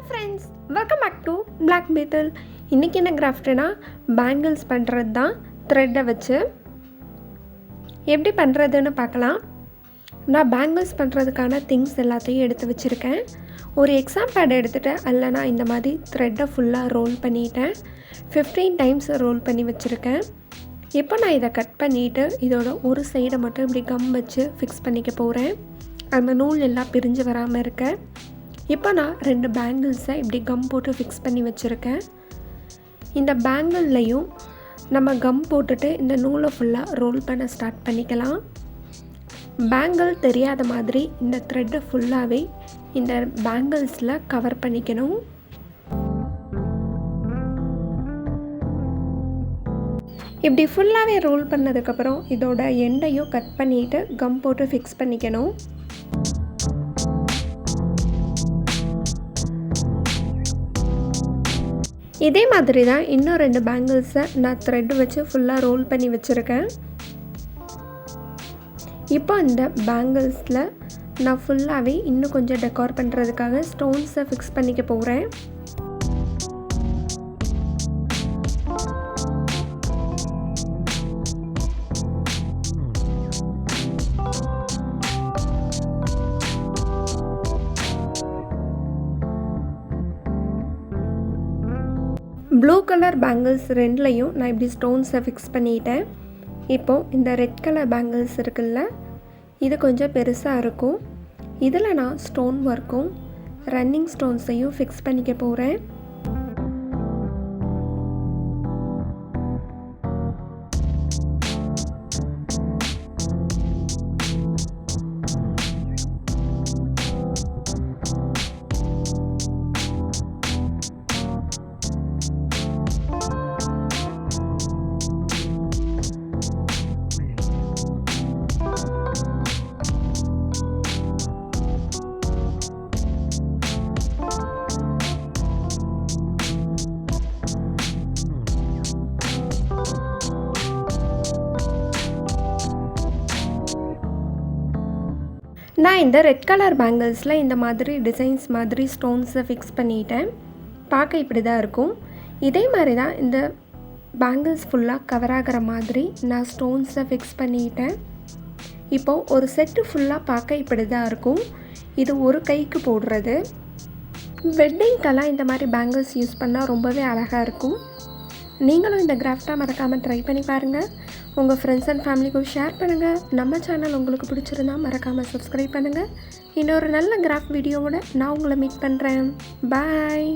Friends, welcome back to Black Beetle. இன்றைக்கி என்ன கிராஃப்ட்னா bangles பண்ணுறது தான். த்ரெட்டை வச்சு எப்படி பண்ணுறதுன்னு பார்க்கலாம். நான் பேங்கிள்ஸ் பண்ணுறதுக்கான திங்ஸ் எல்லாத்தையும் எடுத்து வச்சுருக்கேன். ஒரு எக்ஸாம் பேட் எடுத்துகிட்டு அதில் நான் இந்த மாதிரி த்ரெட்டை ஃபுல்லாக ரோல் பண்ணிட்டேன். 15 டைம்ஸ் ரோல் பண்ணி வச்சுருக்கேன். இப்போ நான் இதை கட் பண்ணிவிட்டு இதோட ஒரு சைடை மட்டும் இப்படி கம் வச்சு ஃபிக்ஸ் பண்ணிக்க போகிறேன். அந்த நூல் எல்லாம் பிரிஞ்சு வராமல் இருக்க. இப்போ நான் 2 பேங்கிள்ஸை இப்படி கம் போட்டு ஃபிக்ஸ் பண்ணி வச்சுருக்கேன். இந்த பேங்கிள்லையும் நம்ம கம் போட்டுட்டு இந்த நூலை ஃபுல்லாக ரோல் பண்ண ஸ்டார்ட் பண்ணிக்கலாம். பேங்கிள் தெரியாத மாதிரி இந்த த்ரெட்டை ஃபுல்லாகவே இந்த பேங்கிள்ஸில் கவர் பண்ணிக்கணும். இப்படி ஃபுல்லாகவே ரோல் பண்ணதுக்கப்புறம் இதோட எண்டையும் கட் பண்ணிவிட்டு கம் போட்டு ஃபிக்ஸ் பண்ணிக்கணும். இதே மாதிரி தான் இன்னும் 2 பேங்கிள்ஸை நான் த்ரெட் வச்சு ஃபுல்லாக ரோல் பண்ணி வச்சுருக்கேன். இப்போ இந்த பேங்கிள்ஸில் நான் ஃபுல்லாகவே இன்னும் கொஞ்சம் டெக்கார் பண்ணுறதுக்காக ஸ்டோன்ஸை ஃபிக்ஸ் பண்ணிக்க போகிறேன். ப்ளூ கலர் பேங்கிள்ஸ் 2லையும் நான் இப்படி ஸ்டோன்ஸை ஃபிக்ஸ் பண்ணிட்டேன். இப்போது இந்த ரெட் கலர் பேங்கிள்ஸ் இருக்குல்ல, இது கொஞ்சம் பெருசாக இருக்கும். இதில் நான் ஸ்டோன் ஒர்க்கும் ரன்னிங் ஸ்டோன்ஸையும் ஃபிக்ஸ் பண்ணிக்க போகிறேன். நான் இந்த ரெட் கலர் பேங்கிள்ஸில் இந்த மாதிரி டிசைன்ஸ் மாதிரி ஸ்டோன்ஸை ஃபிக்ஸ் பண்ணிட்டேன். பார்க்க இப்படி தான் இருக்கும். இதே மாதிரி தான் இந்த பேங்கிள்ஸ் ஃபுல்லாக கவர் ஆகிற மாதிரி நான் ஸ்டோன்ஸை ஃபிக்ஸ் பண்ணிட்டேன். இப்போது ஒரு செட்டு ஃபுல்லாக பார்க்க இப்படி தான் இருக்கும். இது ஒரு கைக்கு போடுறது. வெட்டிங்க்கெல்லாம் இந்த மாதிரி பேங்கிள்ஸ் யூஸ் பண்ணால் ரொம்பவே அழகாக இருக்கும். நீங்களும் இந்த கிராஃப்டை மறக்காமல் ட்ரை பண்ணி பாருங்கள். உங்கள் ஃப்ரெண்ட்ஸ் அண்ட் ஃபேமிலிக்கும் ஷேர் பண்ணுங்கள். நம்ம சேனல் உங்களுக்கு பிடிச்சிருந்தா மறக்காமல் சப்ஸ்கிரைப் பண்ணுங்கள். இன்னொரு நல்ல கிராஃப்ட் வீடியோவோட நான் உங்களை மீட் பண்ணுறேன். பாய்.